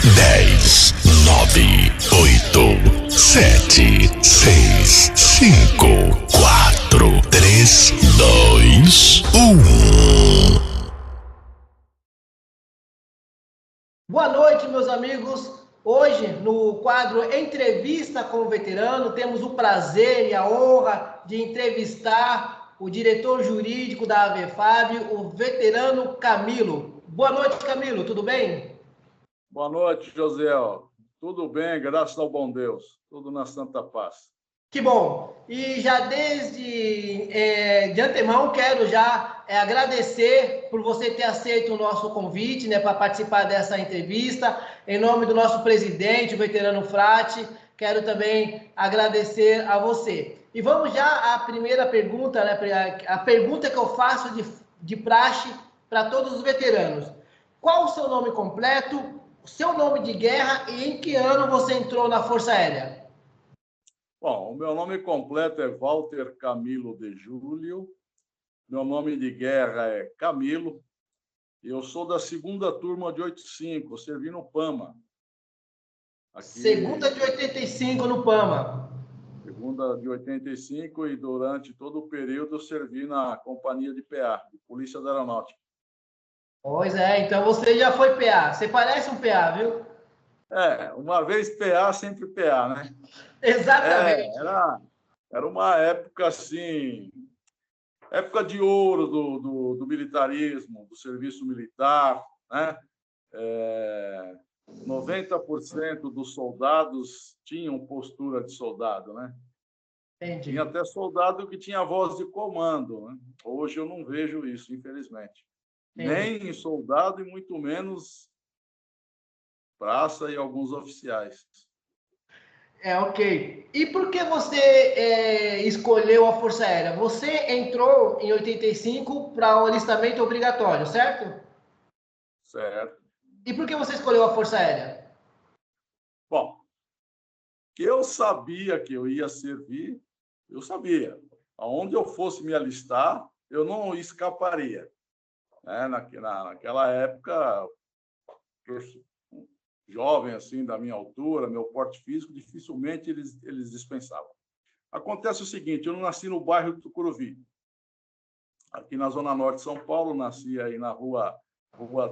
10, 9, 8, 7, 6, 5, 4, 3, 2, 1. Boa noite, meus amigos. Hoje, no quadro Entrevista com o Veterano, temos o prazer e a honra de entrevistar o diretor jurídico da AVEFAB, o veterano Camilo. Boa noite, Camilo, tudo bem? Boa noite, José. Tudo bem, graças ao bom Deus. Tudo na santa paz. Que bom! E já de antemão quero já agradecer por você ter aceito o nosso convite, né, para participar dessa entrevista. Em nome do nosso presidente, o veterano Frati, quero também agradecer a você. E vamos já à primeira pergunta, né, a pergunta que eu faço de praxe para todos os veteranos. Qual o seu nome completo, o seu nome de guerra e em que ano você entrou na Força Aérea? Bom, o meu nome completo é Walter Camilo de Júlio. Meu nome de guerra é Camilo. Eu sou da segunda turma de 85, servi no PAMA. Segunda de 85 no PAMA. Segunda de 85 e durante todo o período eu servi na companhia de PA, de Polícia da Aeronáutica. Pois é, então você já foi PA. Você parece um PA, viu? Uma vez PA, sempre PA, né? Exatamente. Era uma época assim, época de ouro do militarismo, do serviço militar, né? 90% dos soldados tinham postura de soldado, né? Entendi. Tinha até soldado que tinha voz de comando, né? Hoje eu não vejo isso, infelizmente. Entendi. Nem em soldado e muito menos praça e alguns oficiais. Ok. E por que você escolheu a Força Aérea? Você entrou em 85 para o alistamento obrigatório, certo? Certo. E por que você escolheu a Força Aérea? Bom, que eu sabia que eu ia servir, eu sabia. Aonde eu fosse me alistar, eu não escaparia. Né? Naquela época, jovem assim, da minha altura, meu porte físico, dificilmente eles dispensavam. Acontece o seguinte, eu não nasci no bairro de Tucuruvi. Aqui na Zona Norte de São Paulo, nasci aí na rua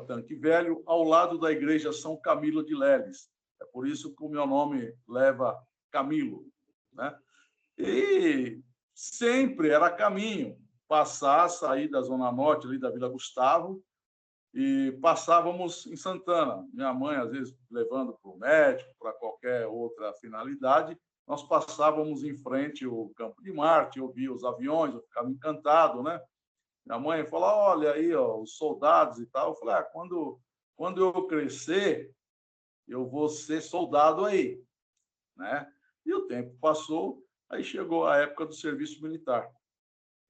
Tanque Velho, ao lado da igreja São Camilo de Leles. É por isso que o meu nome leva Camilo, né? E sempre era caminho passar, sair da Zona Norte, ali da Vila Gustavo, e passávamos em Santana. Minha mãe, às vezes, levando para o médico, para qualquer outra finalidade, nós passávamos em frente ao Campo de Marte, eu via os aviões, eu ficava encantado, né? Minha mãe falou, olha aí, ó, os soldados e tal. Eu falei, quando eu crescer, eu vou ser soldado aí, né? E o tempo passou, aí chegou a época do serviço militar.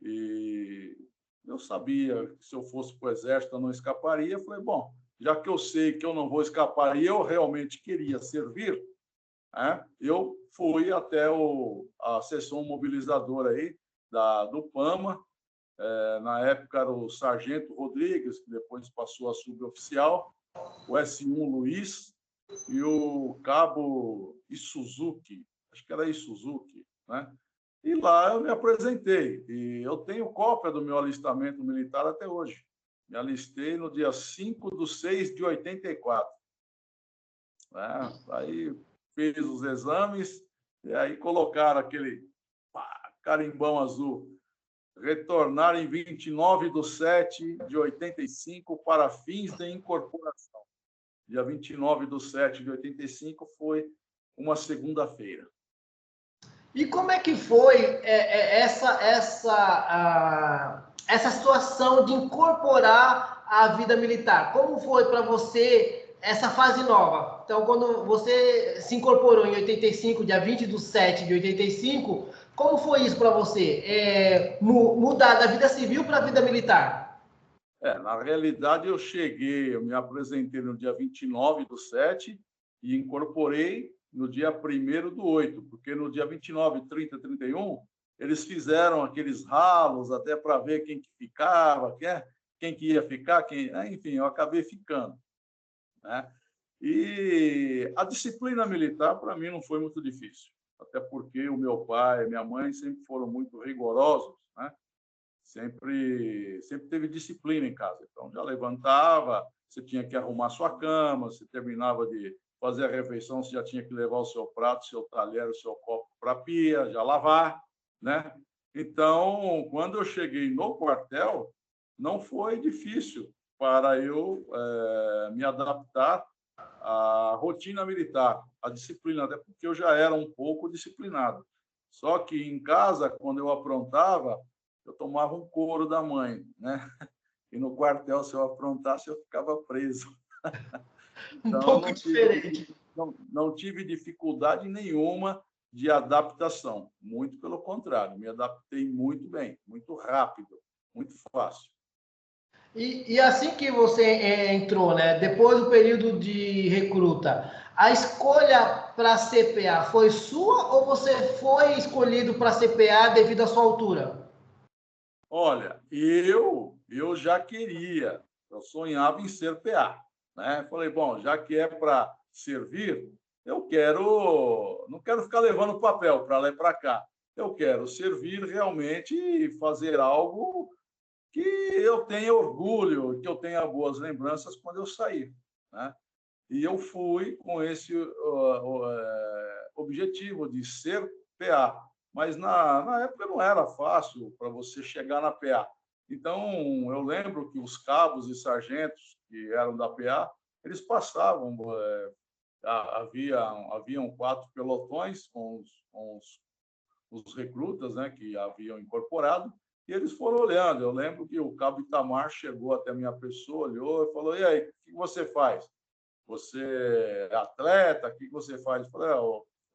E eu sabia que se eu fosse para o Exército eu não escaparia. Eu falei, bom, já que eu sei que eu não vou escapar e eu realmente queria servir, né, eu fui até a seção mobilizadora aí do PAMA. Na época era o Sargento Rodrigues, que depois passou a suboficial, o S1 Luiz e o Cabo Isuzuki, acho que era Isuzuki, né? E lá eu me apresentei. E eu tenho cópia do meu alistamento militar até hoje. Me alistei no dia 5/6 de 84. Né? Aí fiz os exames e aí colocaram aquele carimbão azul. Retornar em 29/7 de 85 para fins de incorporação. Dia 29/7 de 85 foi uma segunda-feira. E como é que foi essa situação de incorporar a vida militar? Como foi para você essa fase nova? Então, quando você se incorporou em 85, dia 20/7 de 85, como foi isso para você? Mudar da vida civil para a vida militar? Na realidade, eu me apresentei no dia 29/7 e incorporei no dia 1º/8, porque no dia 29, 30, 31, eles fizeram aqueles ralos até para ver quem que ficava, quem que ia ficar, enfim, eu acabei ficando, né? E a disciplina militar, para mim, não foi muito difícil, até porque o meu pai e minha mãe sempre foram muito rigorosos, né? Sempre teve disciplina em casa. Então, já levantava, você tinha que arrumar sua cama, você terminava de fazer a refeição, você já tinha que levar o seu prato, seu talher, o seu copo para a pia, já lavar, né? Então, quando eu cheguei no quartel, não foi difícil para eu me adaptar à rotina militar, à disciplina, até porque eu já era um pouco disciplinado. Só que em casa, quando eu aprontava, eu tomava um couro da mãe, né? E no quartel, se eu aprontasse, eu ficava preso. Um Então, pouco diferente. não tive dificuldade nenhuma de adaptação. Muito pelo contrário, me adaptei muito bem, muito rápido, muito fácil. E assim que você entrou, né? Depois do período de recruta, a escolha para CPA foi sua ou você foi escolhido para CPA devido à sua altura? Olha, eu já queria, eu sonhava em ser PA, né? Falei, bom, já que é para servir, não quero ficar levando papel para lá e para cá. Eu quero servir realmente e fazer algo que eu tenha orgulho, que eu tenha boas lembranças quando eu sair, né? E eu fui com esse objetivo de ser PA, mas na época não era fácil para você chegar na PA. Então, eu lembro que os cabos e sargentos que eram da PA, eles passavam, haviam 4 pelotões com os recrutas, né, que haviam incorporado, e eles foram olhando. Eu lembro que o cabo Itamar chegou até a minha pessoa, olhou e falou, e aí, o que você faz? Você é atleta? O que você faz? Eu falei,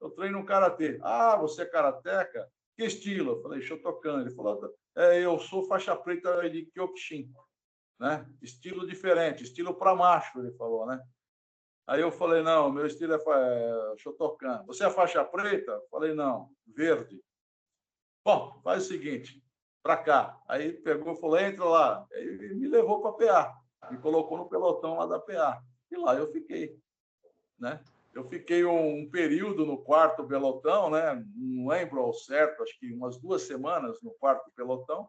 eu treino um karatê. Ah, você é karateca? Que estilo? Eu falei, Shotokan. Ele falou, eu sou faixa preta de Kyokushin, né? Estilo diferente, estilo para macho, ele falou, né? Aí eu falei, não, meu estilo é Shotokan. Você é faixa preta? Eu falei, não, verde. Bom, faz o seguinte, para cá. Aí pegou e falou, entra lá. Aí me levou para a PA, me colocou no pelotão lá da PA. E lá eu fiquei, né? Eu fiquei um período no 4º pelotão, né? Não lembro ao certo, acho que umas 2 semanas no 4º pelotão,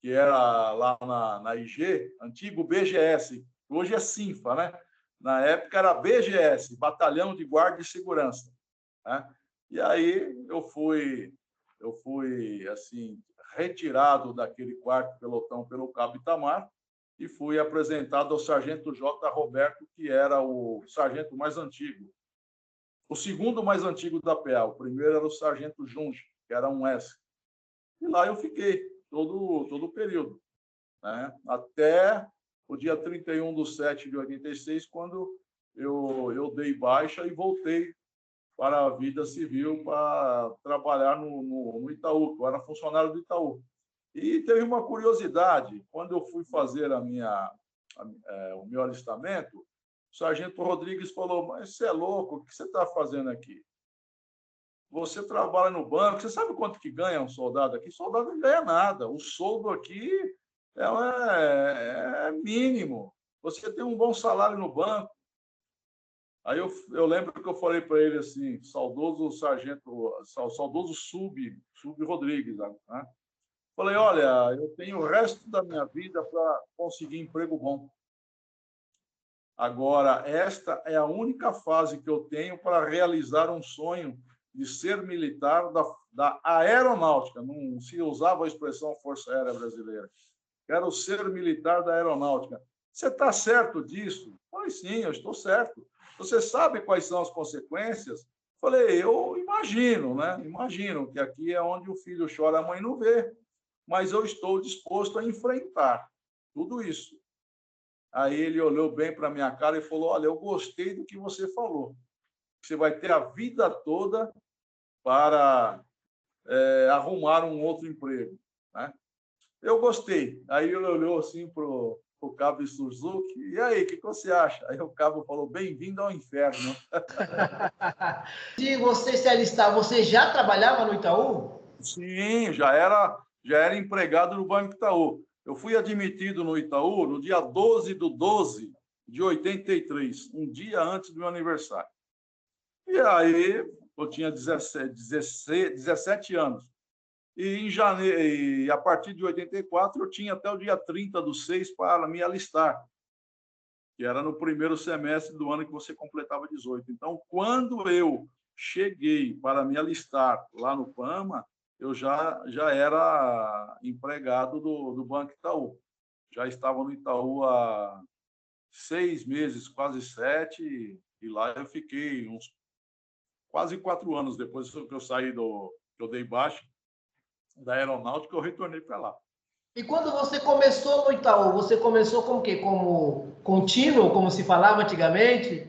que era lá na IG, antigo BGS, hoje é Sinfa, né? Na época era BGS, Batalhão de Guarda e Segurança, né? E aí eu fui assim retirado daquele 4º pelotão pelo cabo Itamar e fui apresentado ao sargento J. Roberto, que era o sargento mais antigo. O segundo mais antigo da PA, o primeiro era o sargento Junge, que era um S. E lá eu fiquei todo o período, né? Até o dia 31/7/86, quando eu dei baixa e voltei para a vida civil para trabalhar no Itaú, eu era funcionário do Itaú. E teve uma curiosidade, quando eu fui fazer o meu alistamento, o sargento Rodrigues falou, mas você é louco, o que você está fazendo aqui? Você trabalha no banco, você sabe quanto que ganha um soldado aqui? Soldado não ganha nada, o soldo aqui é mínimo, você tem um bom salário no banco. Aí eu lembro que eu falei para ele assim, saudoso Sub Rodrigues, né? Falei, olha, eu tenho o resto da minha vida para conseguir emprego bom. Agora, esta é a única fase que eu tenho para realizar um sonho de ser militar da aeronáutica. Não se usava a expressão Força Aérea Brasileira. Quero ser militar da aeronáutica. Você está certo disso? Falei, sim, eu estou certo. Você sabe quais são as consequências? Falei, eu imagino, né? Imagino que aqui é onde o filho chora, a mãe não vê. Mas eu estou disposto a enfrentar tudo isso. Aí ele olhou bem para a minha cara e falou, olha, eu gostei do que você falou. Você vai ter a vida toda para arrumar um outro emprego, né? Eu gostei. Aí ele olhou assim para o cabo Suzuki, e aí, o que você acha? Aí o cabo falou, bem-vindo ao inferno. Se você se alistar, você já trabalhava no Itaú? Sim, já era empregado no Banco Itaú. Eu fui admitido no Itaú no dia 12/12 de 83, um dia antes do meu aniversário. E aí eu tinha 17 anos. E em janeiro, e a partir de 84, eu tinha até o dia 30/6 para me alistar, que era no primeiro semestre do ano que você completava 18. Então, quando eu cheguei para me alistar lá no PAMA, eu já era empregado do Banco Itaú. Já estava no Itaú há 6 meses, quase 7, e lá eu fiquei uns quase 4 anos depois que eu saí que eu dei baixa da aeronáutica, eu retornei para lá. E quando você começou no Itaú, você começou como o quê? Como contínuo, como se falava antigamente?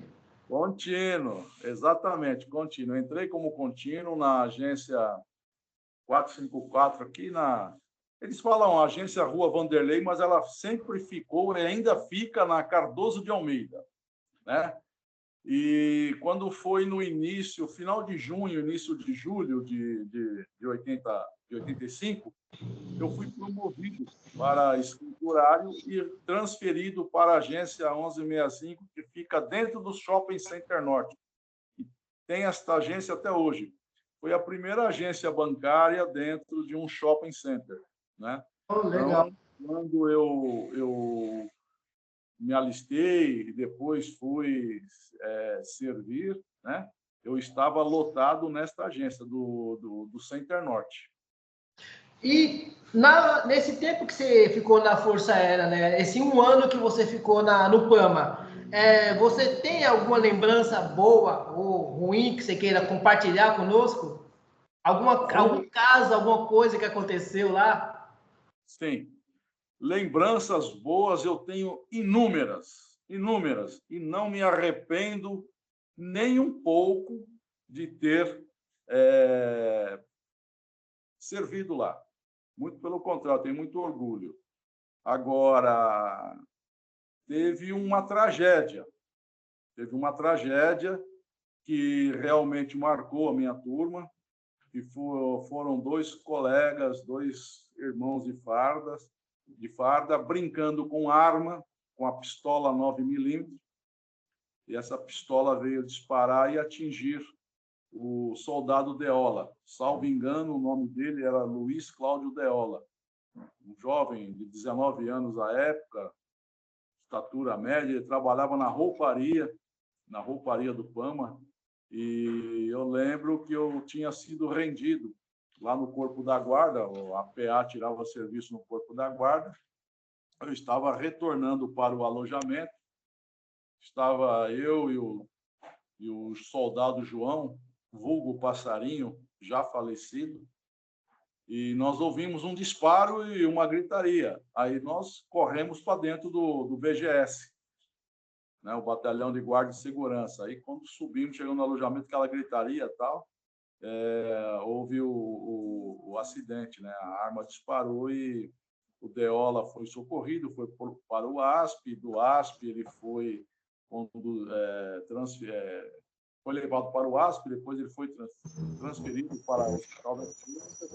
Contínuo, exatamente, contínuo. Entrei como contínuo na agência 454 aqui na... Eles falam agência Rua Vanderlei, mas ela sempre ficou e ainda fica na Cardoso de Almeida, né? E quando foi no início, final de junho, início de julho de 85, eu fui promovido para escriturário e transferido para a agência 1165, que fica dentro do Shopping Center Norte. E tem esta agência até hoje. Foi a primeira agência bancária dentro de um shopping center, né? Oh, legal. Então, quando eu me alistei e depois fui servir, né? Eu estava lotado nesta agência do Center Norte. E nesse tempo que você ficou na Força Aérea, né? Esse 1 ano que você ficou no PAMA, você tem alguma lembrança boa ou ruim que você queira compartilhar conosco? Algum caso, alguma coisa que aconteceu lá? Sim. Lembranças boas eu tenho inúmeras, inúmeras, e não me arrependo nem um pouco de ter servido lá. Muito pelo contrário, tenho muito orgulho. Agora, teve uma tragédia que realmente marcou a minha turma, que foram 2 colegas, 2 irmãos de farda, brincando com arma, com a pistola 9mm, e essa pistola veio disparar e atingir o soldado Deola. Salvo engano, o nome dele era Luiz Cláudio Deola, um jovem de 19 anos à época, estatura média, ele trabalhava na rouparia do PAMA, e eu lembro que eu tinha sido rendido lá no Corpo da Guarda, a PA tirava serviço no Corpo da Guarda, eu estava retornando para o alojamento, estava eu e o soldado João, vulgo Passarinho, já falecido, e nós ouvimos um disparo e uma gritaria. Aí nós corremos para dentro do BGS, né, o Batalhão de Guarda e Segurança. Aí, quando subimos, chegando no alojamento, aquela gritaria e tal, houve o acidente, né? A arma disparou e o Deola foi socorrido, foi para o ASP, do ASP ele foi foi levado para o ASP, depois ele foi transferido para o Hospital da Clínica,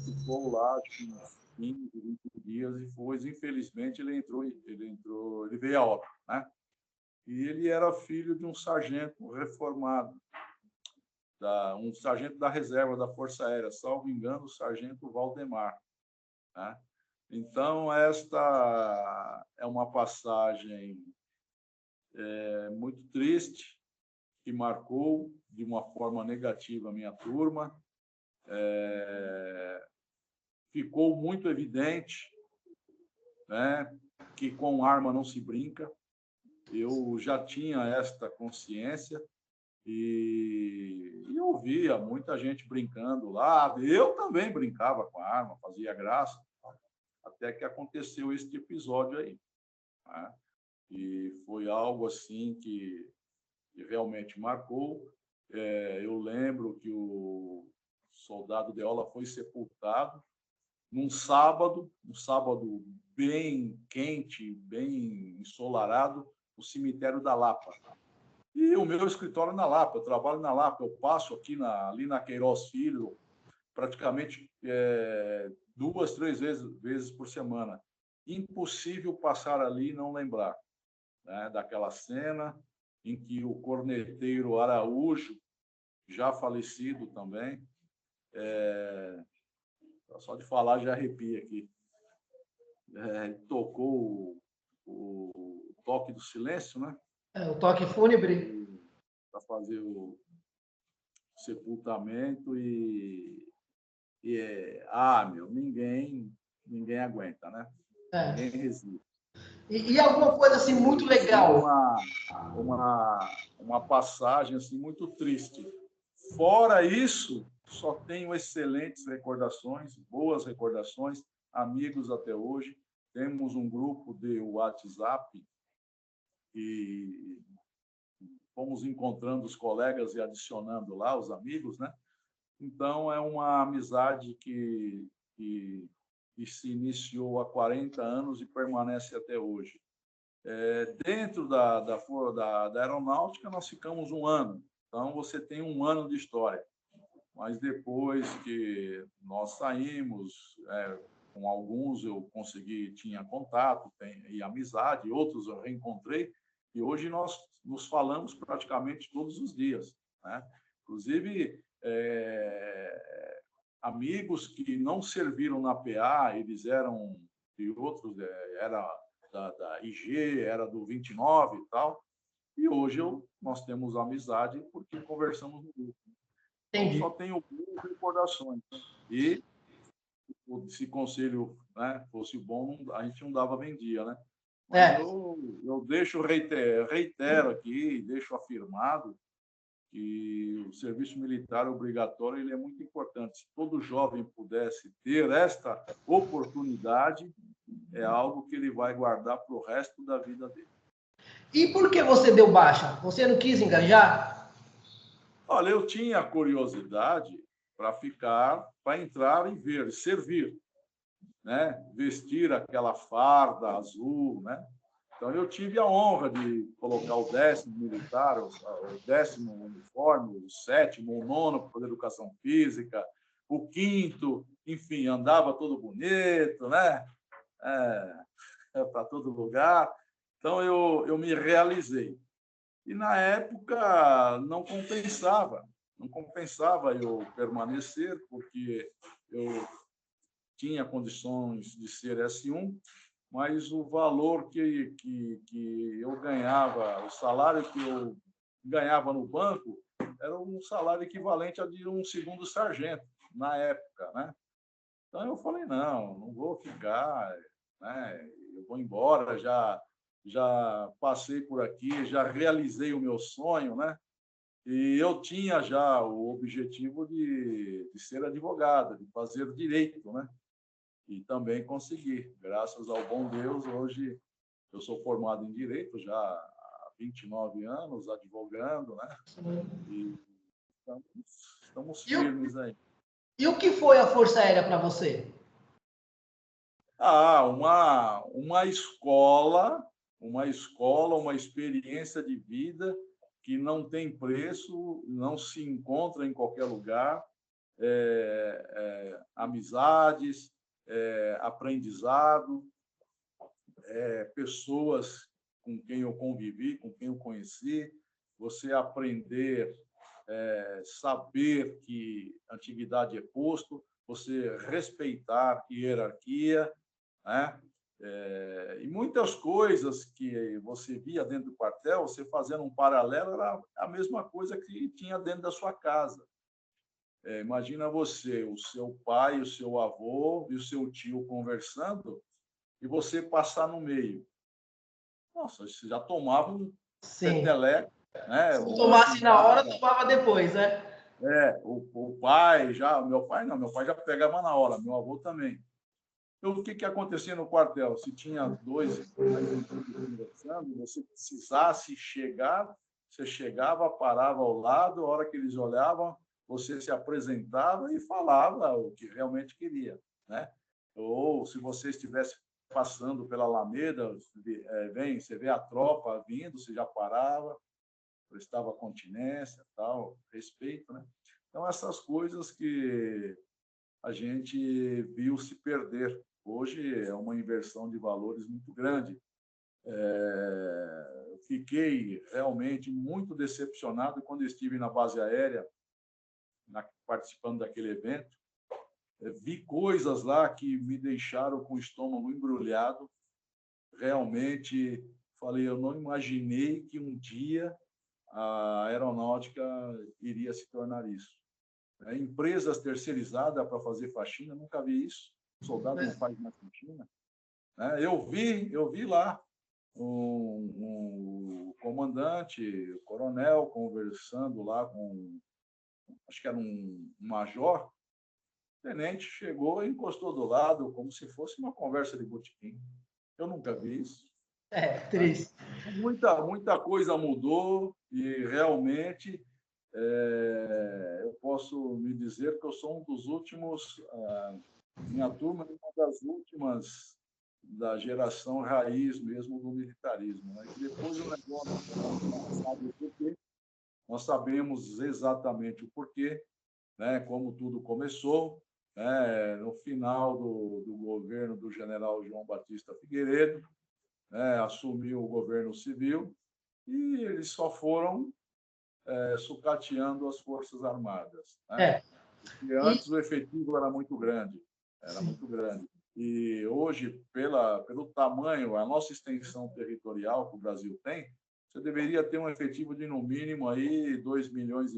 ficou lá acho que uns 15, 20 dias e depois, infelizmente, ele veio a óbito, né? E ele era filho de um sargento reformado, um sargento da reserva da Força Aérea, salvo engano, o sargento Valdemar, né? Então, esta é uma passagem muito triste, que marcou de uma forma negativa a minha turma. Ficou muito evidente, né, que com arma não se brinca. Eu já tinha esta consciência e eu via muita gente brincando lá. Eu também brincava com a arma, fazia graça, até que aconteceu este episódio aí, né? E foi algo assim que realmente marcou. Eu lembro que o soldado Deola foi sepultado num sábado, bem quente, bem ensolarado, no cemitério da Lapa. E o meu escritório é na Lapa, eu trabalho na Lapa, eu passo aqui ali na Queiroz Filho, praticamente 2, 3 vezes por semana. Impossível passar ali e não lembrar, né, daquela cena em que o corneteiro Araújo, já falecido também, só de falar já arrepia aqui, tocou o toque do silêncio, né? O toque fúnebre. Para fazer o sepultamento ninguém aguenta, né? Ninguém resiste. E alguma coisa assim muito legal? Uma passagem assim muito triste. Fora isso, só tenho excelentes recordações, boas recordações, amigos até hoje. Temos um grupo de WhatsApp e fomos encontrando os colegas e adicionando lá os amigos, né? Então, é uma amizade que se iniciou há 40 anos e permanece até hoje. Dentro da aeronáutica, nós ficamos 1 ano. Então, você tem 1 ano de história. Mas depois que nós saímos, com alguns eu tinha contato e amizade, outros eu reencontrei, e hoje nós nos falamos praticamente todos os dias, né? Inclusive, amigos que não serviram na PA, eles eram de outros, era da IG, era do 29 e tal, e hoje nós temos amizade porque conversamos no grupo. Então, só tenho boas recordações. E se conselho, né, fosse bom, a gente não dava vendia, né? Mas eu reitero aqui, deixo afirmado que o serviço militar obrigatório ele é muito importante. Se todo jovem pudesse ter esta oportunidade, é algo que ele vai guardar para o resto da vida dele. E por que você deu baixa? Você não quis engajar? Olha, eu tinha curiosidade para entrar e ver, servir, né? Vestir aquela farda azul, né? Então, eu tive a honra de colocar o 10º militar, o 10º uniforme, o 7º, o 9º para educação física, o 5º, enfim, andava todo bonito, né? Para todo lugar. Então, eu me realizei. E, na época, não compensava eu permanecer, porque eu tinha condições de ser S1, mas o valor que eu ganhava, o salário que eu ganhava no banco, era um salário equivalente a de um 2º sargento, na época, né? Então, eu falei, não vou ficar, né? Eu vou embora, já passei por aqui, já realizei o meu sonho, né? E eu tinha já o objetivo de ser advogado, de fazer direito, né? E também consegui. Graças ao bom Deus, hoje eu sou formado em Direito já há 29 anos, advogando, né? E estamos firmes aí. E o que foi a Força Aérea para você? Uma escola, uma experiência de vida que não tem preço, não se encontra em qualquer lugar. Amizades, aprendizado, pessoas com quem eu convivi, com quem eu conheci, você aprender, saber que atividade é posto, você respeitar hierarquia, né? E muitas coisas que você via dentro do quartel, você fazendo um paralelo, era a mesma coisa que tinha dentro da sua casa. Imagina você, o seu pai, o seu avô e o seu tio conversando e você passar no meio. Nossa, você já tomava um peteleco, né? Se tomasse na hora, tomava depois, né? O pai já... Meu pai não, meu pai já pegava na hora, meu avô também. Então, o que acontecia no quartel? Se tinha 2 conversando, você precisasse chegar, você chegava, parava ao lado, a hora que eles olhavam, você se apresentava e falava o que realmente queria, né? Ou se você estivesse passando pela Alameda, você vê a tropa vindo, você já parava, prestava continência, tal, respeito, né? Então, essas coisas que a gente viu se perder. Hoje é uma inversão de valores muito grande. Fiquei realmente muito decepcionado quando estive na base aérea, participando daquele evento. Vi coisas lá que me deixaram com o estômago embrulhado. Realmente, falei, eu não imaginei que um dia a aeronáutica iria se tornar isso. Empresas terceirizadas para fazer faxina, nunca vi isso. O soldado não faz mais faxina. Eu vi lá um comandante, o coronel, conversando lá com, acho que era um major. O tenente chegou e encostou do lado, como se fosse uma conversa de botequim. Eu nunca vi isso. Triste. Muita coisa mudou e realmente eu posso me dizer que eu sou um dos últimos, minha turma é uma das últimas da geração raiz mesmo do militarismo. E depois o negócio, sabe o porquê? Nós sabemos exatamente o porquê, como tudo começou, no final do governo do general João Batista Figueiredo, assumiu o governo civil e eles só foram sucateando as Forças Armadas. Porque antes o efetivo era muito grande. E hoje, pelo tamanho, a nossa extensão territorial que o Brasil tem, você deveria ter um efetivo de, no mínimo, aí, 2,5 milhões,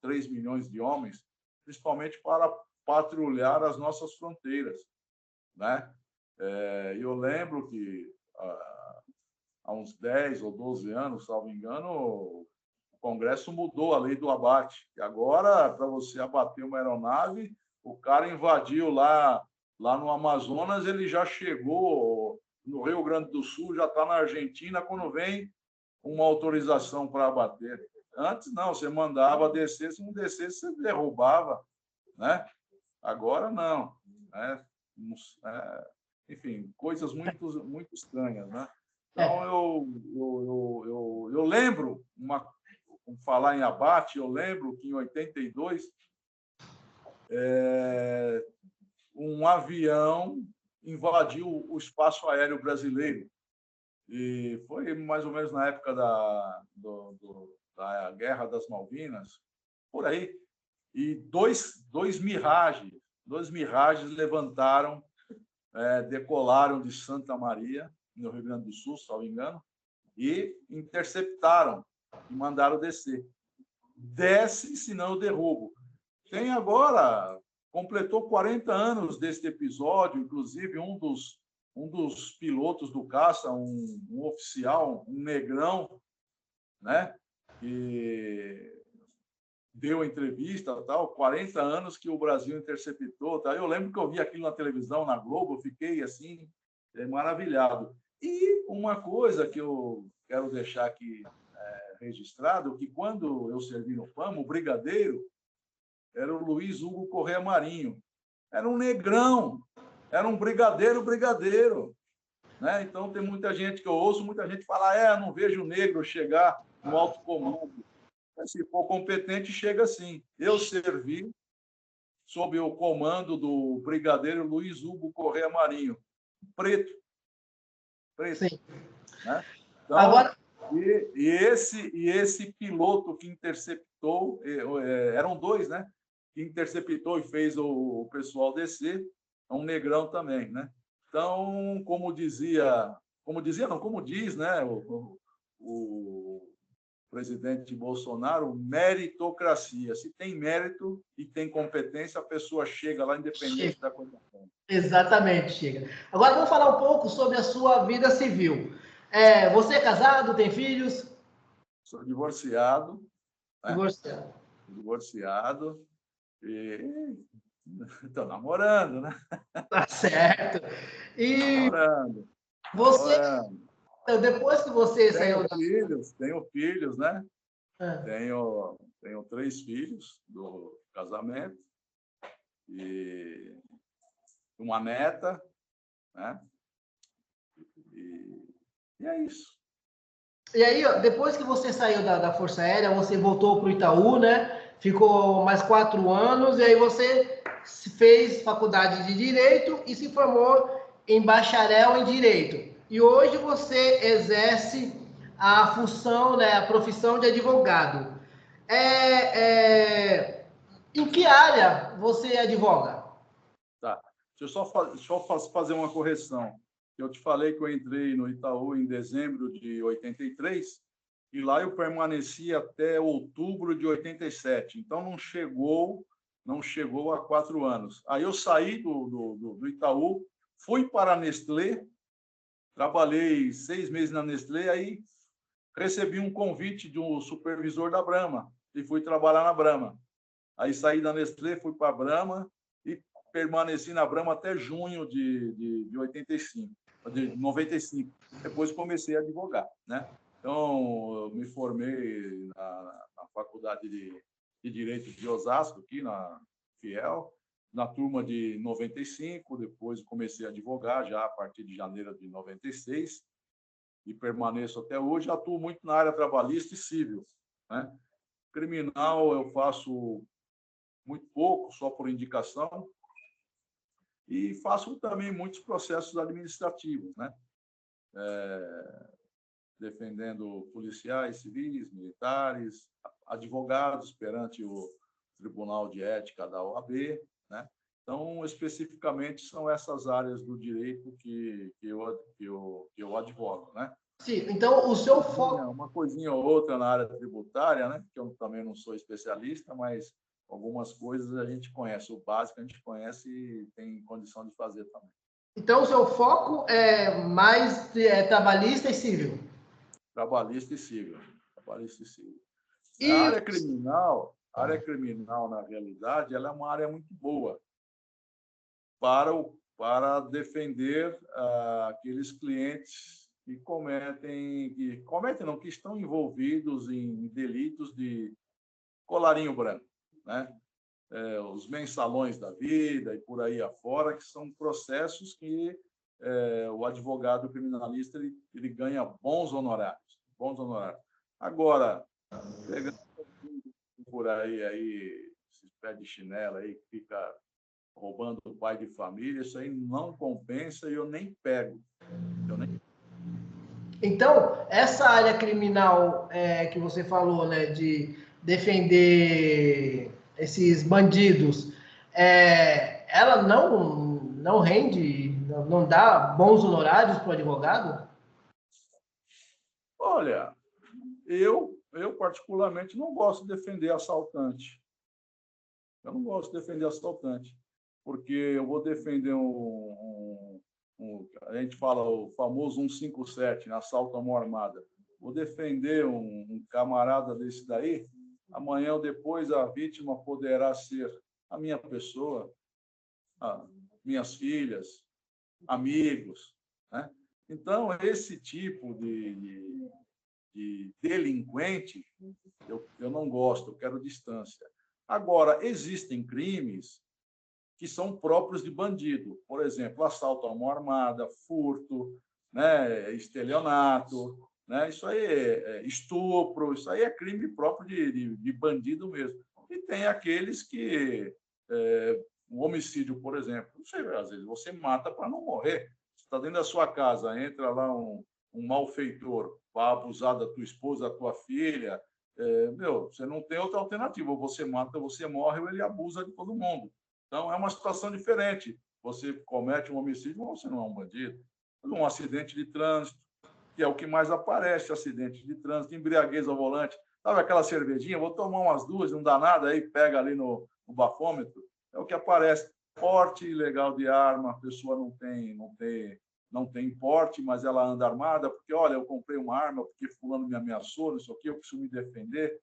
3 milhões de homens, principalmente para patrulhar as nossas fronteiras. Eu lembro que, há uns 10 ou 12 anos, salvo engano, o Congresso mudou a lei do abate. E agora, para você abater uma aeronave, o cara invadiu lá no Amazonas, ele já chegou no Rio Grande do Sul, já está na Argentina, quando vem uma autorização para abater. Antes, não, você mandava descer, se não descesse, você derrubava. Agora, não. Enfim, coisas muito estranhas. Então, eu lembro, falar em abate, eu lembro que em 82, um avião invadiu o espaço aéreo brasileiro. E foi mais ou menos na época da Guerra das Malvinas, por aí. E dois Mirage levantaram, decolaram de Santa Maria, no Rio Grande do Sul, se não me engano, e interceptaram e mandaram descer. Desce, senão eu derrubo. Tem agora, completou 40 anos deste episódio, inclusive um dos pilotos do caça, um oficial, um negrão, que deu entrevista, 40 anos que o Brasil interceptou. Eu lembro que eu vi aquilo na televisão, na Globo, eu fiquei assim, maravilhado. E uma coisa que eu quero deixar aqui registrado, que quando eu servi no PAMA, o brigadeiro era o Luiz Hugo Corrêa Marinho. Era um negrão, era um brigadeiro. Então, tem muita gente que eu ouço, muita gente fala, não vejo negro chegar no alto comando. Mas, se for competente, chega assim. Eu servi sob o comando do brigadeiro Luiz Hugo Corrêa Marinho, preto. Sim. Então, agora... e esse piloto que interceptou, eram dois, que interceptou e fez o pessoal descer, é um negrão também, Então, como diz, o presidente Bolsonaro, meritocracia. Se tem mérito e tem competência, a pessoa chega lá independente da condição. Exatamente, chega. Agora vamos falar um pouco sobre a sua vida civil. Você é casado, tem filhos? Sou divorciado. Divorciado. E estou namorando, Tá certo. E namorando. você, depois que você saiu... Tenho filhos, Tenho 3 filhos do casamento e uma neta, E é isso. E aí, depois que você saiu da Força Aérea, você voltou para o Itaú, Ficou mais 4 anos, e aí você fez faculdade de Direito e se formou em bacharel em Direito. e hoje você exerce a função, né, a profissão de advogado. Em que área você advoga? Tá. Deixa eu fazer uma correção. Eu te falei que eu entrei no Itaú em dezembro de 83 e lá eu permaneci até outubro de 87. Então, não chegou a 4 anos. Aí eu saí do Itaú, fui para a Nestlé, trabalhei 6 meses na Nestlé, aí recebi um convite de um supervisor da Brahma e fui trabalhar na Brahma. Aí saí da Nestlé, fui para a Brahma e permaneci na Brahma até junho de 85, de 95. Depois comecei a advogar, né? Então, eu me formei na Faculdade de Direito de Osasco, aqui na Fiel, na turma de 95. Depois comecei a advogar já a partir de janeiro de 96 e permaneço até hoje. Atuo muito na área trabalhista e civil, né? Criminal eu faço muito pouco, só por indicação, e faço também muitos processos administrativos, né? Defendendo policiais, civis, militares, advogados perante o Tribunal de Ética da OAB, né? Então, especificamente, são essas áreas do direito que eu advogo, né? Sim, então o seu foco... Uma coisinha ou outra na área tributária, né? Que eu também não sou especialista, mas algumas coisas a gente conhece, o básico a gente conhece e tem condição de fazer também. Então, o seu foco é mais trabalhista e civil? Trabalhista e civil. Trabalhista e civil. E... A área criminal, na realidade, ela é uma área muito boa para defender aqueles clientes que que estão envolvidos em delitos de colarinho branco, né? Os mensalões da vida e por aí afora, que são processos que o advogado criminalista ele ganha bons honorários, bons honorários. Agora, pegando por aí esses pés de chinela aí que fica roubando o pai de família, isso aí não compensa e eu nem pego. Então, essa área criminal que você falou, né, de defender esses bandidos, ela não rende, não dá bons honorários para o advogado? Olha, eu particularmente não gosto de defender assaltante. Eu não gosto de defender assaltante, porque eu vou defender a gente fala o famoso 157, assalto à mão armada. Vou defender um camarada desse daí, amanhã ou depois a vítima poderá ser a minha pessoa, minhas filhas, amigos, né? Então, esse tipo de delinquente, eu não gosto, eu quero distância. Agora, existem crimes que são próprios de bandido. Por exemplo, assalto à mão armada, furto, né, estelionato, né, isso aí estupro, isso aí é crime próprio de bandido mesmo. E tem aqueles que... o homicídio, por exemplo, não sei, às vezes você mata para não morrer. Você está dentro da sua casa, entra lá um malfeitor para abusar da tua esposa, da tua filha, você não tem outra alternativa. Ou você mata, ou você morre, ou ele abusa de todo mundo. Então, é uma situação diferente. Você comete um homicídio, mas você não é um bandido. Um acidente de trânsito, que é o que mais aparece, acidente de trânsito, embriaguez ao volante. Sabe aquela cervejinha? Vou tomar umas duas, não dá nada, aí pega ali no bafômetro. É o que aparece. Porte ilegal de arma, a pessoa não tem porte, mas ela anda armada, porque, olha, eu comprei uma arma porque fulano me ameaçou, não sei o quê, eu preciso me defender.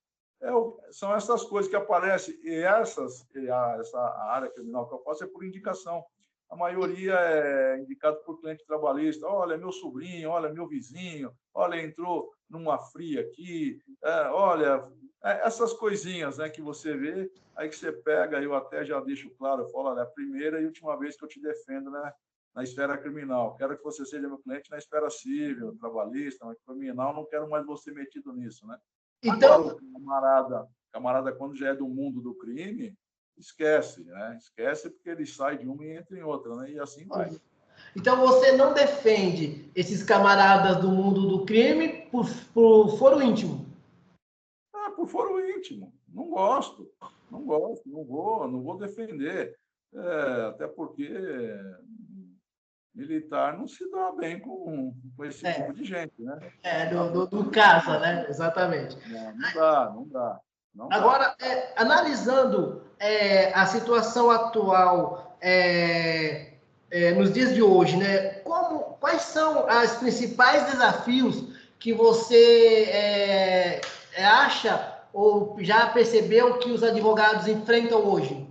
São essas coisas que aparecem, e essa área criminal que eu faço é por indicação. A maioria é indicado por cliente trabalhista. Olha, meu sobrinho, olha, meu vizinho, olha, entrou numa fria aqui, olha, essas coisinhas, né, que você vê, aí que você pega, eu até já deixo claro, eu falo, olha, é a primeira e última vez que eu te defendo, né, na esfera criminal. Quero que você seja meu cliente na esfera civil, trabalhista, mas criminal, não quero mais você metido nisso, né? Então, agora, o camarada, quando já é do mundo do crime, esquece, né? Esquece porque ele sai de uma e entra em outra, né? E assim vai. Então você não defende esses camaradas do mundo do crime por foro íntimo? Ah, por foro íntimo. Não gosto. Não gosto, não vou defender. Até porque militar não se dá bem com esse tipo de gente, né? Do casa, né? Exatamente. Não dá, não dá. Não dá. Agora, analisando a situação atual nos dias de hoje, né? Quais são os principais desafios que você acha ou já percebeu que os advogados enfrentam hoje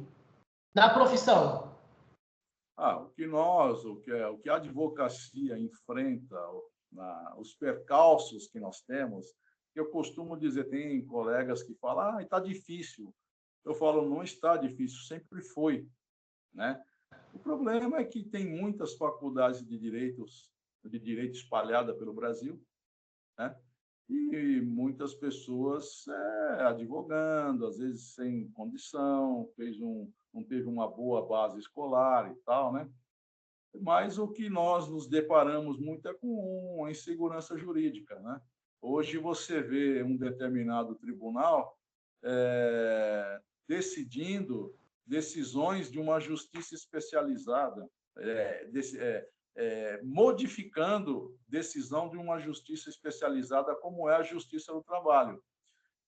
na profissão? O que a advocacia enfrenta, os percalços que nós temos, eu costumo dizer, tem colegas que falam, está difícil. Eu falo, não está difícil, sempre foi, né? O problema é que tem muitas faculdades de direito espalhada pelo Brasil, né? E muitas pessoas advogando, às vezes sem condição, não teve uma boa base escolar e tal, né? Mas o que nós nos deparamos muito é com a insegurança jurídica, né? Hoje você vê um determinado tribunal decidindo decisões de uma justiça especializada, modificando decisão de uma justiça especializada, como é a Justiça do Trabalho.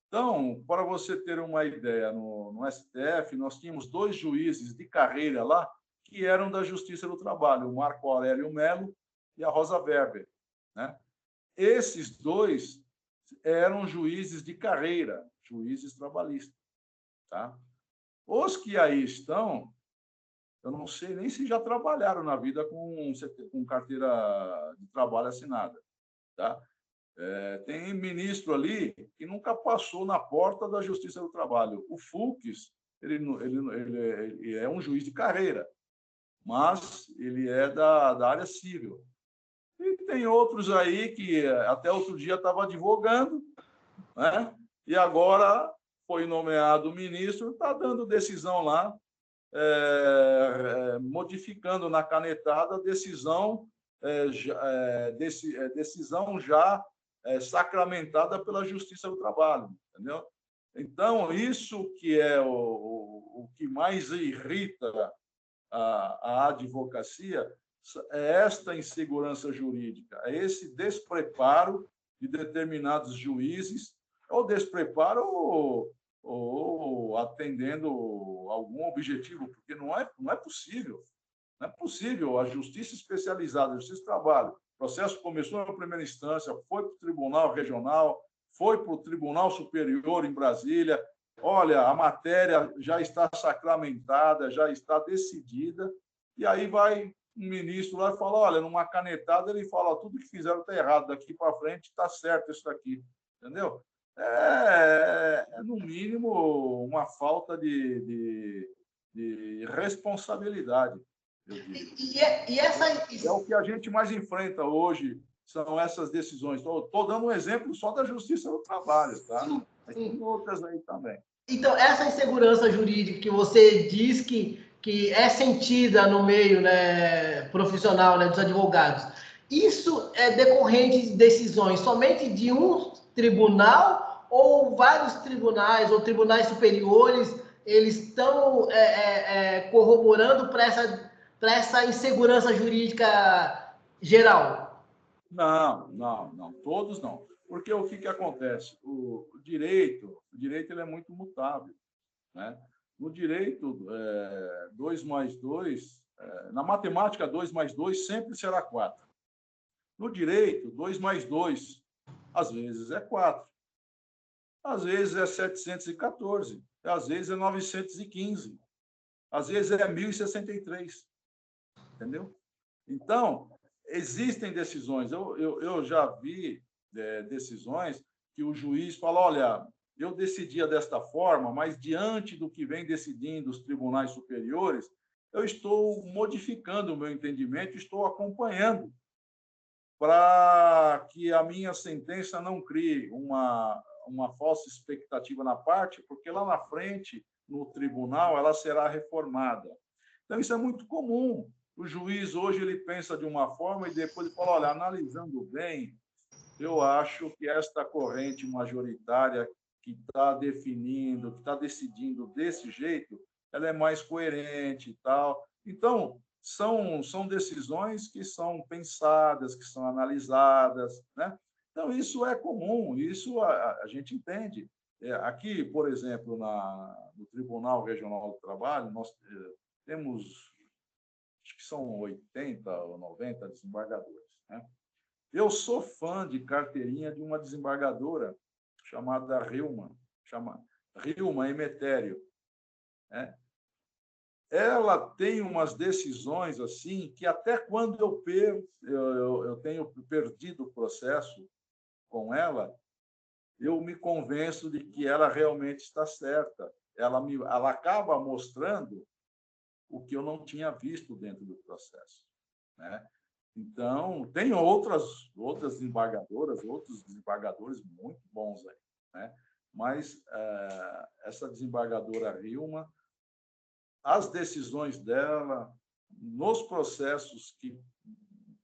Então, para você ter uma ideia, no STF, nós tínhamos 2 juízes de carreira lá que eram da Justiça do Trabalho, o Marco Aurélio Melo e a Rosa Weber, né? Esses 2 eram juízes de carreira, juízes trabalhistas, tá? Os que aí estão, eu não sei nem se já trabalharam na vida com carteira de trabalho assinada, tá? Tem ministro ali que nunca passou na porta da Justiça do Trabalho. O Fux, ele é um juiz de carreira, mas ele é da área civil. E tem outros aí que até outro dia estava advogando, né? E agora foi nomeado ministro, está dando decisão lá, modificando na canetada a decisão, decisão já sacramentada pela Justiça do Trabalho, entendeu? Então, isso que é o que mais irrita a advocacia, é esta insegurança jurídica, é esse despreparo de determinados juízes, ou despreparo ou atendendo algum objetivo, porque não é possível. Não é possível. A justiça especializada, a justiça do trabalho, o processo começou na primeira instância, foi para o Tribunal Regional, foi para o Tribunal Superior em Brasília. Olha, a matéria já está sacramentada, já está decidida, e aí vai um ministro lá e fala, olha, numa canetada ele fala, tudo que fizeram está errado, daqui para frente está certo isso daqui, entendeu? No mínimo, uma falta de responsabilidade, eu digo. É o que a gente mais enfrenta hoje, são essas decisões. Estou dando um exemplo só da Justiça do Trabalho, tá? Mas tem outras aí também. Então, essa insegurança jurídica que você diz que é sentida no meio, né, profissional, né, dos advogados, isso é decorrente de decisões somente de um tribunal ou vários tribunais ou tribunais superiores, eles estão corroborando para essa insegurança jurídica geral? Não, todos não. Porque o que acontece? O direito ele é muito mutável, né? No direito, 2 mais 2, na matemática, 2 mais 2 sempre será 4. No direito, 2 mais 2, às vezes é 4. Às vezes é 714, às vezes é 915, às vezes é 1063. Entendeu? Então, existem decisões. Eu já vi decisões que o juiz fala, olha, eu decidia desta forma, mas diante do que vem decidindo os tribunais superiores, eu estou modificando o meu entendimento, estou acompanhando para que a minha sentença não crie uma falsa expectativa na parte, porque lá na frente, no tribunal, ela será reformada. Então, isso é muito comum. O juiz hoje ele pensa de uma forma e depois ele fala, olha, analisando bem, eu acho que esta corrente majoritária que está definindo, que está decidindo desse jeito, ela é mais coerente e tal. Então, são decisões que são pensadas, que são analisadas, né? Então, isso é comum, isso a gente entende. Aqui, por exemplo, no Tribunal Regional do Trabalho, nós temos, acho que são 80 ou 90 desembargadores, né? Eu sou fã de carteirinha de uma desembargadora chamada Rilma, Rilma Emetério, né? Ela tem umas decisões assim que até quando eu tenho perdido o processo com ela, eu me convenço de que ela realmente está certa. Ela acaba mostrando o que eu não tinha visto dentro do processo, né? Então, tem outras desembargadoras, outros desembargadores muito bons aí, né? Mas essa desembargadora Rilma, as decisões dela, nos processos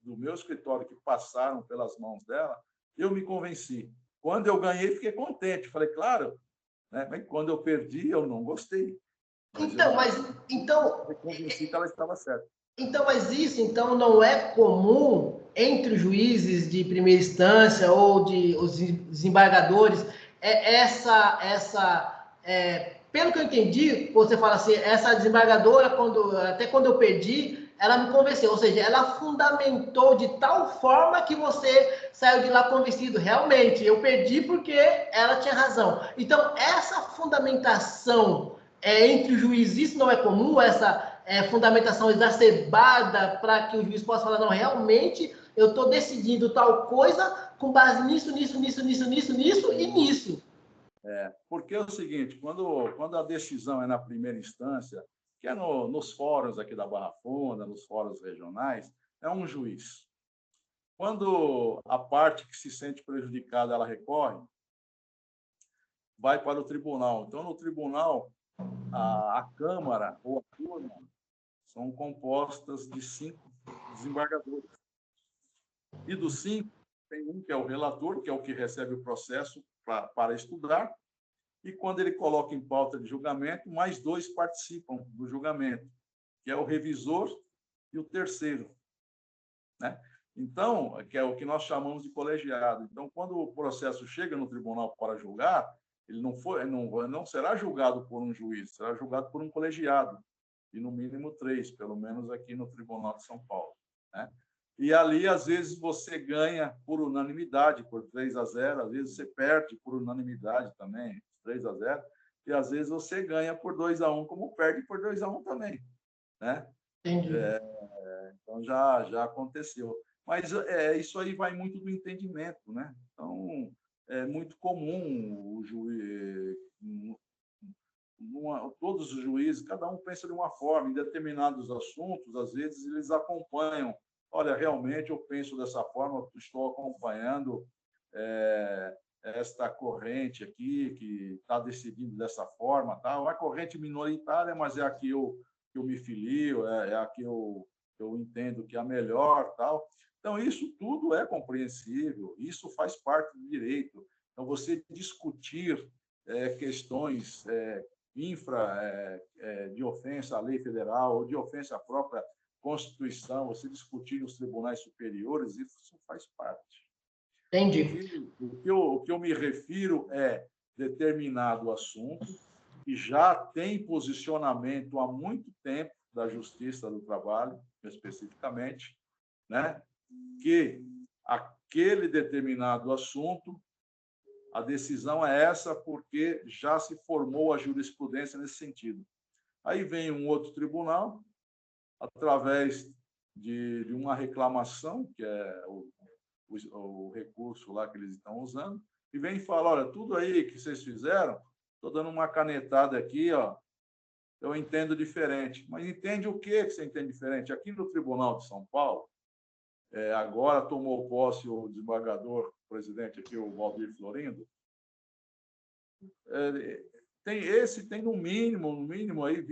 do meu escritório que passaram pelas mãos dela, eu me convenci. Quando eu ganhei, fiquei contente. Falei, claro, né? Mas quando eu perdi, eu não gostei. Então, me convenci que ela estava certa. Então, mas isso então não é comum entre os juízes de primeira instância ou os desembargadores, pelo que eu entendi, você fala assim, essa desembargadora, até quando eu perdi, ela me convenceu, ou seja, ela fundamentou de tal forma que você saiu de lá convencido, realmente, eu perdi porque ela tinha razão. Então, essa fundamentação entre os juízes, isso não é comum, essa fundamentação exacerbada para que o juiz possa falar, não, realmente eu estou decidindo tal coisa com base nisso e nisso. Porque é o seguinte, quando a decisão é na primeira instância, que é nos fóruns aqui da Barra Funda, nos fóruns regionais, é um juiz. Quando a parte que se sente prejudicada, ela recorre, vai para o tribunal. Então, no tribunal, a Câmara ou a turma são compostas de 5 desembargadores. E dos 5, tem um que é o relator, que é o que recebe o processo para estudar, e quando ele coloca em pauta de julgamento, mais 2 participam do julgamento, que é o revisor e o terceiro, né? Então, que é o que nós chamamos de colegiado. Então, quando o processo chega no tribunal para julgar, ele não será julgado por um juiz, será julgado por um colegiado, e no mínimo 3, pelo menos aqui no Tribunal de São Paulo, né? E ali, às vezes, você ganha por unanimidade, por 3-0, às vezes você perde por unanimidade também, 3-0, e às vezes você ganha por 2-1, como perde por 2-1 também, né? Entendi. Então, já aconteceu. Mas isso aí vai muito do entendimento, né? Então, é muito comum o juiz... todos os juízes, cada um pensa de uma forma, em determinados assuntos, às vezes eles acompanham. Olha, realmente eu penso dessa forma, estou acompanhando esta corrente aqui, que está decidindo dessa forma. Tá? Uma corrente minoritária, mas é a que eu me filio, é a que eu entendo que é a melhor. Tal. Então, isso tudo é compreensível, isso faz parte do direito. Então, você discutir questões de ofensa à lei federal ou de ofensa à própria Constituição, você discutir nos tribunais superiores, isso faz parte. Entendi. O que eu me refiro é determinado assunto que já tem posicionamento há muito tempo da Justiça do Trabalho, especificamente, né? Que aquele determinado assunto, a decisão é essa porque já se formou a jurisprudência nesse sentido. Aí vem um outro tribunal, através de uma reclamação, que é o recurso lá que eles estão usando, e vem e fala, olha, tudo aí que vocês fizeram, estou dando uma canetada aqui, ó, eu entendo diferente. Mas entende o que você entende diferente? Aqui no Tribunal de São Paulo, agora tomou posse o desembargador, presidente aqui, o Valdir Florindo, tem no mínimo aí,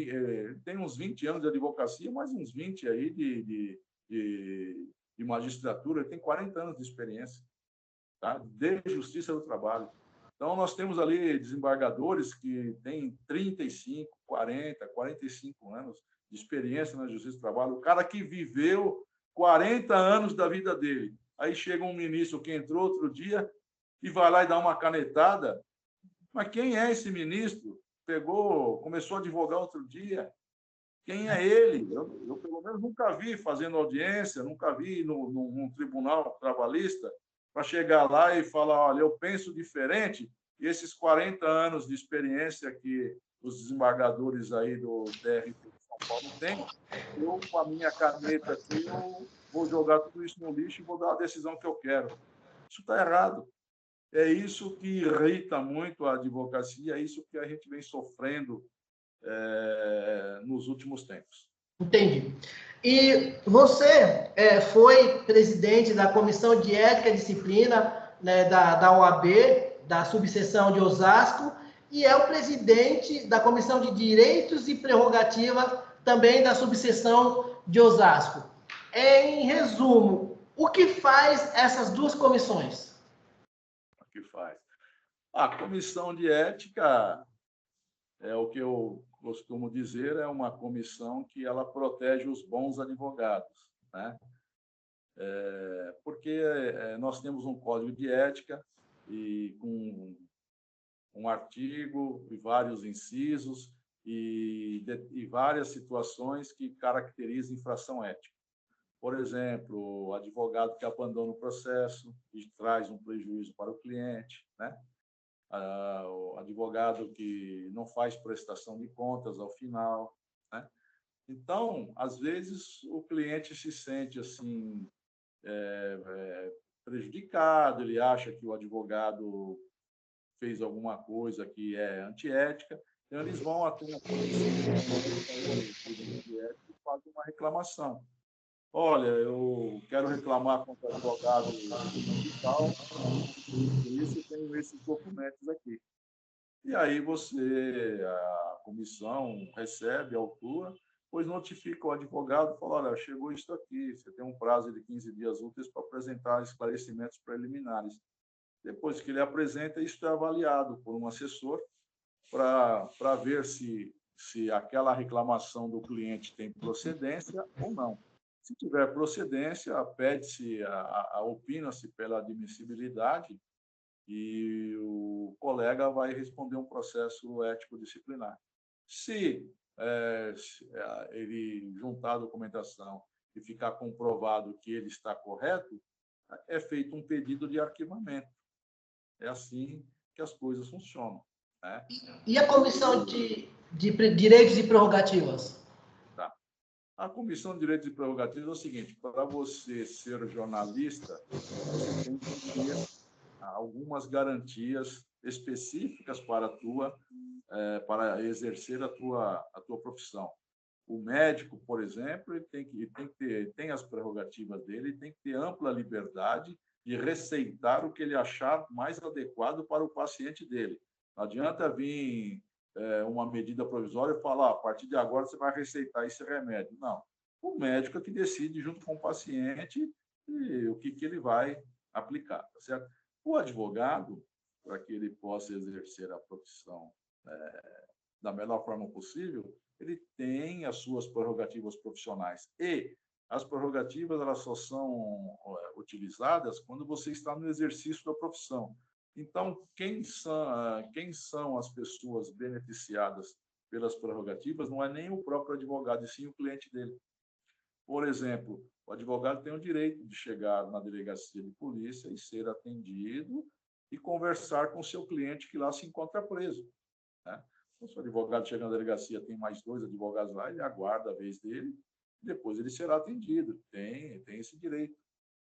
tem uns 20 anos de advocacia, mais uns 20 aí de magistratura, ele tem 40 anos de experiência, tá? De Justiça do Trabalho. Então, nós temos ali desembargadores que têm 35, 40, 45 anos de experiência na Justiça do Trabalho. O cara que viveu 40 anos da vida dele. Aí chega um ministro que entrou outro dia e vai lá e dá uma canetada. Mas quem é esse ministro? Começou a advogar outro dia. Quem é ele? Eu pelo menos, nunca vi fazendo audiência, nunca vi num tribunal trabalhista para chegar lá e falar, olha, eu penso diferente, e esses 40 anos de experiência que os desembargadores aí do TRT de São Paulo têm, eu, com a minha caneta aqui, eu vou jogar tudo isso no lixo e vou dar a decisão que eu quero. Isso está errado. É isso que irrita muito a advocacia, é isso que a gente vem sofrendo nos últimos tempos. Entendi. E você foi presidente da Comissão de Ética e Disciplina, né, da OAB, da subseção de Osasco, e é o presidente da Comissão de Direitos e Prerrogativas, também da subseção de Osasco. Em resumo, o que faz essas duas comissões? O que faz? A Comissão de Ética é o que eu costumo dizer, é uma comissão que ela protege os bons advogados, né? Porque nós temos um código de ética e com um artigo e vários incisos e várias situações que caracterizam infração ética. Por exemplo, o advogado que abandona o processo e traz um prejuízo para o cliente, né? O advogado que não faz prestação de contas ao final, né? Então, às vezes, o cliente se sente assim prejudicado, ele acha que o advogado fez alguma coisa que é antiética, então eles vão até a comissão de ética e fazem uma reclamação. Olha, eu quero reclamar contra o advogado tal, por isso eu tenho esses documentos aqui. E aí a comissão recebe, autua, pois notifica o advogado e fala, olha, chegou isso aqui, você tem um prazo de 15 dias úteis para apresentar esclarecimentos preliminares. Depois que ele apresenta, isso é avaliado por um assessor para ver se aquela reclamação do cliente tem procedência ou não. Se tiver procedência, pede-se, opina-se pela admissibilidade e o colega vai responder um processo ético-disciplinar. Se ele juntar a documentação e ficar comprovado que ele está correto, é feito um pedido de arquivamento. É assim que as coisas funcionam, né? E a Comissão de Direitos e Prerrogativas? Tá. A Comissão de Direitos e Prerrogativas é o seguinte, para você ser jornalista, você tem que ter algumas garantias específicas para exercer a tua profissão. O médico, por exemplo, ele tem as prerrogativas dele, ele tem que ter ampla liberdade de receitar o que ele achar mais adequado para o paciente dele. Não adianta vir uma medida provisória e falar, a partir de agora você vai receitar esse remédio. Não. O médico é que decide, junto com o paciente, o que ele vai aplicar, tá certo? O advogado, para que ele possa exercer a profissão da melhor forma possível, ele tem as suas prerrogativas profissionais. E as prerrogativas elas só são utilizadas quando você está no exercício da profissão. Então, quem são as pessoas beneficiadas pelas prerrogativas não é nem o próprio advogado, e sim o cliente dele. Por exemplo, o advogado tem o direito de chegar na delegacia de polícia e ser atendido e conversar com o seu cliente que lá se encontra preso, né? Então, se o advogado chega na delegacia, tem mais 2 advogados lá, ele aguarda a vez dele, depois ele será atendido. Tem esse direito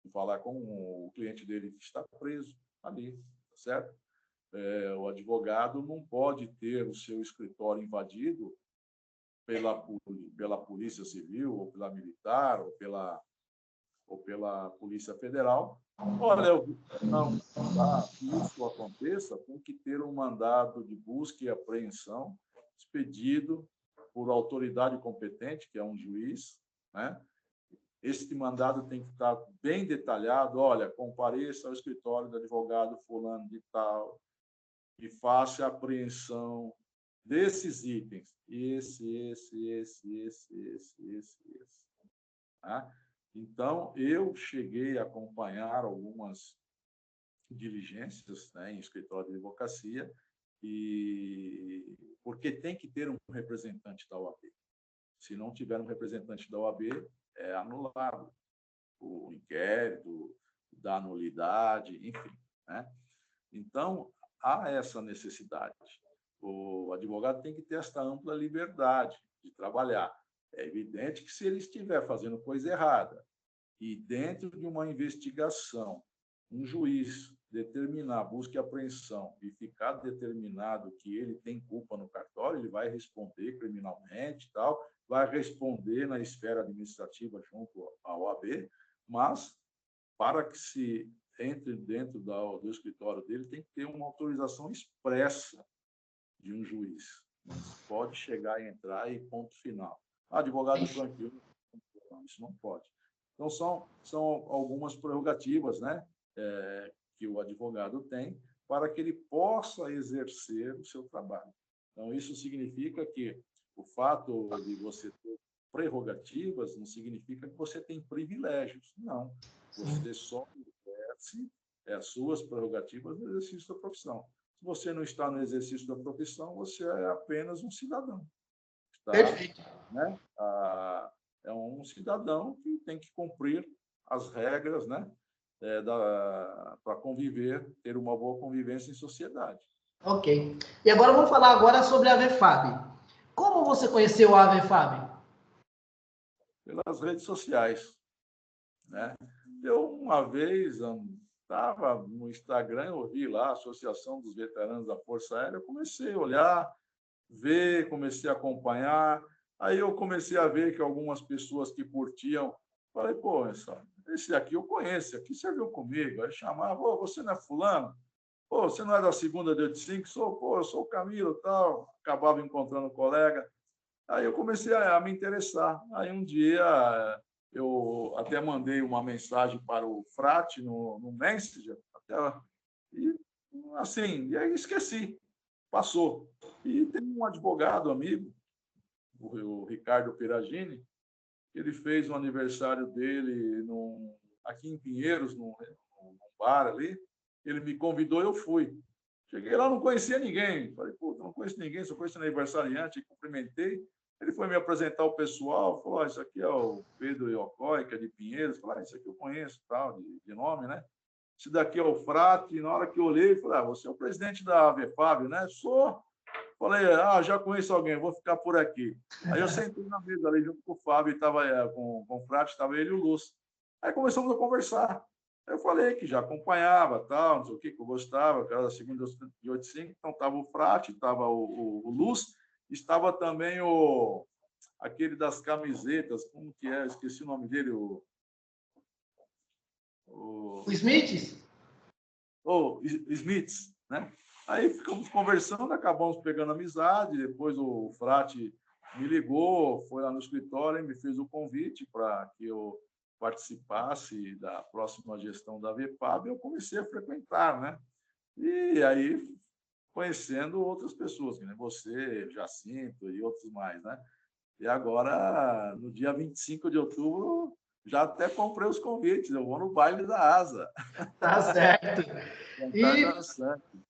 de falar com o cliente dele que está preso ali, tá certo? O advogado não pode ter o seu escritório invadido pela Polícia Civil, ou pela Militar, ou pela Polícia Federal, Olha, não, para que isso aconteça, tem que ter um mandado de busca e apreensão expedido por autoridade competente, que é um juiz, né? Este mandado tem que estar bem detalhado. Olha, compareça ao escritório do advogado fulano de tal e faça a apreensão desses itens. Esse. Tá? Então, eu cheguei a acompanhar algumas diligências, né, em escritório de advocacia, porque tem que ter um representante da OAB. Se não tiver um representante da OAB, é anulado o inquérito, da nulidade, enfim. Né? Então, há essa necessidade. O advogado tem que ter esta ampla liberdade de trabalhar. É evidente que, se ele estiver fazendo coisa errada e, dentro de uma investigação, um juiz determinar busca e apreensão e ficar determinado que ele tem culpa no cartório, ele vai responder criminalmente, tal, vai responder na esfera administrativa junto à OAB, mas, para que se entre dentro do escritório dele, tem que ter uma autorização expressa de um juiz. Não pode chegar e entrar e ponto final. Advogado tranquilo, isso não pode. Então, são algumas prerrogativas, né, que o advogado tem para que ele possa exercer o seu trabalho. Então, isso significa que o fato de você ter prerrogativas não significa que você tem privilégios. Não. Você só exerce as suas prerrogativas no exercício da profissão. Se você não está no exercício da profissão, você é apenas um cidadão. Tá? Perfeito. Né? É um cidadão que tem que cumprir as regras, né, para conviver, ter uma boa convivência em sociedade. Ok. E agora vamos falar agora sobre a AVEFAB. Como você conheceu a AVEFAB? Pelas redes sociais. Né? Eu, uma vez, estava no Instagram, eu vi lá a Associação dos Veteranos da Força Aérea, eu comecei a olhar, ver, comecei a acompanhar. Aí eu comecei a ver que algumas pessoas que curtiam, falei, pô, esse aqui eu conheço, aqui serviu comigo. Aí chamava, oh, você não é fulano? Pô, você não é da segunda de 85? Pô, eu sou o Camilo, tal. Acabava encontrando um colega. Aí eu comecei a me interessar. Aí um dia eu até mandei uma mensagem para o Frate no Messenger, e assim, e aí esqueci, passou. E tem um advogado amigo, o Ricardo Peragini, ele fez o aniversário dele aqui em Pinheiros, num bar ali. Ele me convidou e eu fui. Cheguei lá, não conhecia ninguém. Falei, pô, não conheço ninguém, só conheço aniversariante. Cumprimentei. Ele foi me apresentar ao pessoal, falou, isso aqui é o Pedro Iocói, que é de Pinheiros. Falei, isso aqui eu conheço, tal, de nome, né? Esse daqui é o Frate. E na hora que eu olhei, falei, você é o presidente da AVEFAB, né? Sou. Falei, já conheço alguém, vou ficar por aqui. Aí eu sentei na mesa ali junto com o Fábio, com o Frate, estava ele e o Lúcio. Aí começamos a conversar. Aí eu falei que já acompanhava, tal, não sei o que eu gostava, que era da segunda de 85, então estava o Frate, estava o Lúcio, estava também aquele das camisetas, como que é? Esqueci o nome dele, O Smiths? Smiths, né? Aí ficamos conversando, acabamos pegando amizade, depois o Frate me ligou, foi lá no escritório e me fez o convite para que eu participasse da próxima gestão da VEPAB, e eu comecei a frequentar, né? E aí, conhecendo outras pessoas, como você, Jacinto e outros mais, né? E agora, no dia 25 de outubro, já até comprei os convites, eu vou no baile da Asa. Tá certo. Cantar dançante.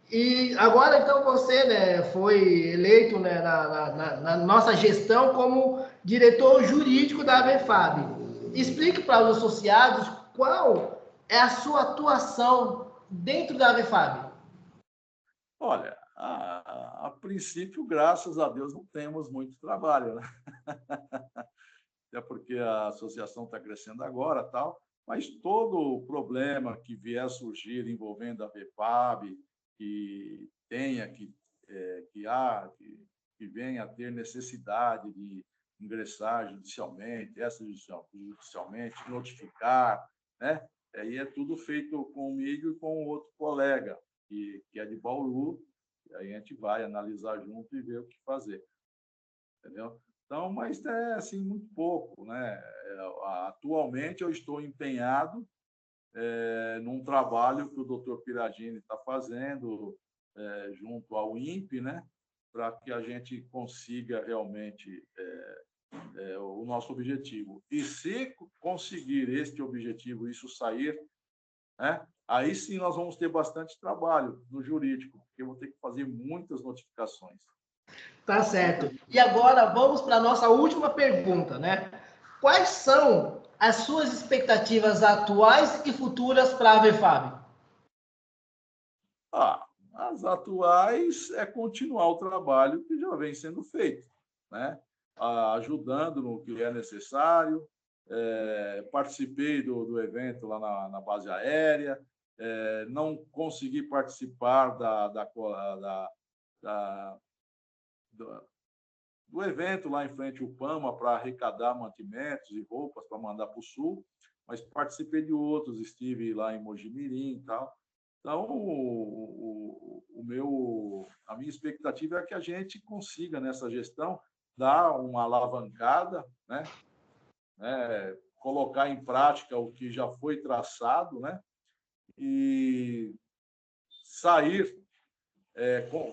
E agora, então, você, né, foi eleito, né, na nossa gestão como diretor jurídico da AVEFAB. Explique para os associados qual é a sua atuação dentro da AVEFAB. Olha, a princípio, graças a Deus, não temos muito trabalho, né? Até porque a associação está crescendo agora, tal, mas todo o problema que vier a surgir envolvendo a VEPAB, que tenha, que venha a ter necessidade de ingressar judicialmente, extrajudicialmente, notificar, né? aí é tudo feito comigo e com outro colega, que é de Bauru, e aí a gente vai analisar junto e ver o que fazer, entendeu? Então, mas é assim, muito pouco, né? Atualmente eu estou empenhado num trabalho que o doutor Piragini está fazendo junto ao INPE, né? Para que a gente consiga realmente o nosso objetivo. E se conseguir este objetivo, isso sair, né? Aí sim nós vamos ter bastante trabalho no jurídico, porque eu vou ter que fazer muitas notificações. Tá certo. E agora vamos para a nossa última pergunta, né? Quais são as suas expectativas atuais e futuras para a AVEFAB? As atuais é continuar o trabalho que já vem sendo feito, né? Ajudando no que é necessário. Participei do evento lá na base aérea, não consegui participar do evento lá em frente ao PAMA para arrecadar mantimentos e roupas para mandar para o Sul, mas participei de outros, estive lá em Mojimirim e tal. Então, a minha expectativa é que a gente consiga, nessa gestão, dar uma alavancada, né? Colocar em prática o que já foi traçado, né? E sair,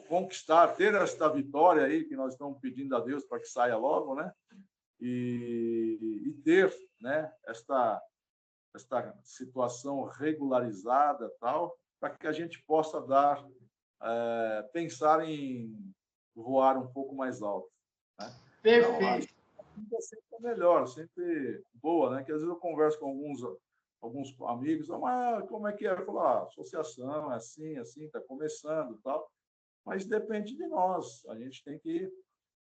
conquistar, ter esta vitória aí que nós estamos pedindo a Deus para que saia logo, né? E ter, né, esta situação regularizada, tal, para que a gente possa pensar em voar um pouco mais alto, né? Perfeito. Então, sempre melhor, sempre boa, né? Que às vezes eu converso com alguns amigos, mas como é que é? Eu falo, associação é assim, está começando, tal. Mas depende de nós. A gente tem que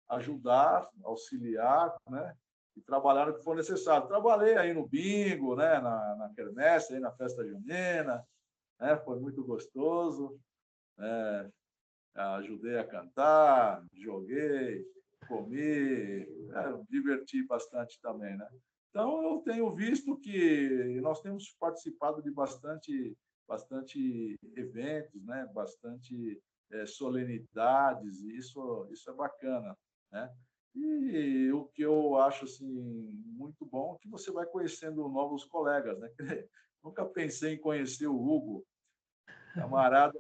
ajudar, auxiliar, né? E trabalhar no que for necessário. Trabalhei aí no bingo, né? Na quermesse, aí na festa junina, né? Foi muito gostoso. Ajudei a cantar, joguei, comi, diverti bastante também, né? Então, eu tenho visto que nós temos participado de bastante eventos, né? Bastante solenidades, e isso é bacana, né? E o que eu acho assim muito bom é que você vai conhecendo novos colegas, né? Nunca pensei em conhecer o Hugo, camarada.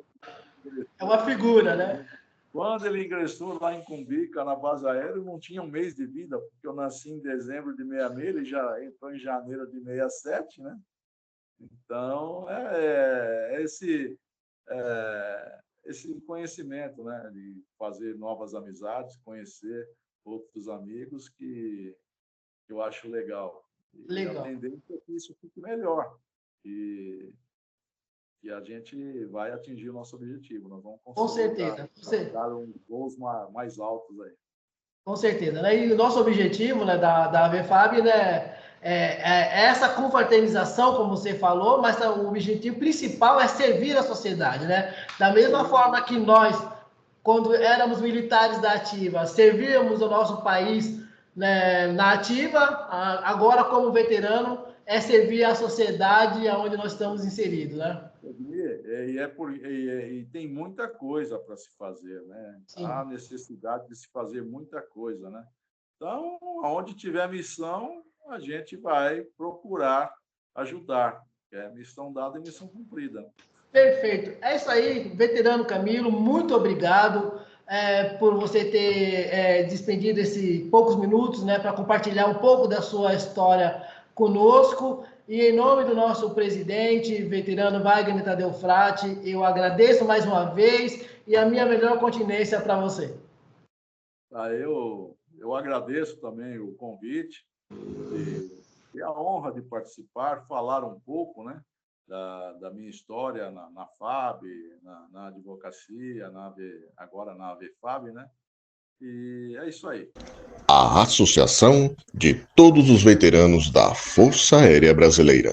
É uma figura, né? Quando ele ingressou lá em Cumbica, na base aérea, eu não tinha um mês de vida, porque eu nasci em dezembro de 66, ele já entrou em janeiro de 67, né? Então, esse conhecimento, né? De fazer novas amizades, conhecer outros amigos, que eu acho legal. Legal. E a tendência é que isso fique melhor. E a gente vai atingir o nosso objetivo. Nós vamos conseguir dar uns voos mais altos aí. Com certeza, né? E o nosso objetivo, né, da AVEFAB, né, é essa confraternização, como você falou, mas o objetivo principal é servir a sociedade, né? Da mesma forma que nós, quando éramos militares da ativa, servíamos o nosso país, né, na ativa, agora como veterano, é servir a sociedade onde nós estamos inseridos, né? E tem muita coisa para se fazer, né? Sim. Há necessidade de se fazer muita coisa, né? Então, onde tiver missão, a gente vai procurar ajudar. É missão dada e missão cumprida. Perfeito. É isso aí, veterano Camilo, muito obrigado por você ter despendido esses poucos minutos, né, para compartilhar um pouco da sua história conosco. E em nome do nosso presidente, veterano Wagner Tadeu Frati, eu agradeço mais uma vez e a minha melhor continência para você. Eu agradeço também o convite e a honra de participar, falar um pouco, né, da minha história na FAB, na advocacia, agora na AVEFAB, né? E é isso aí. A Associação de Todos os Veteranos da Força Aérea Brasileira.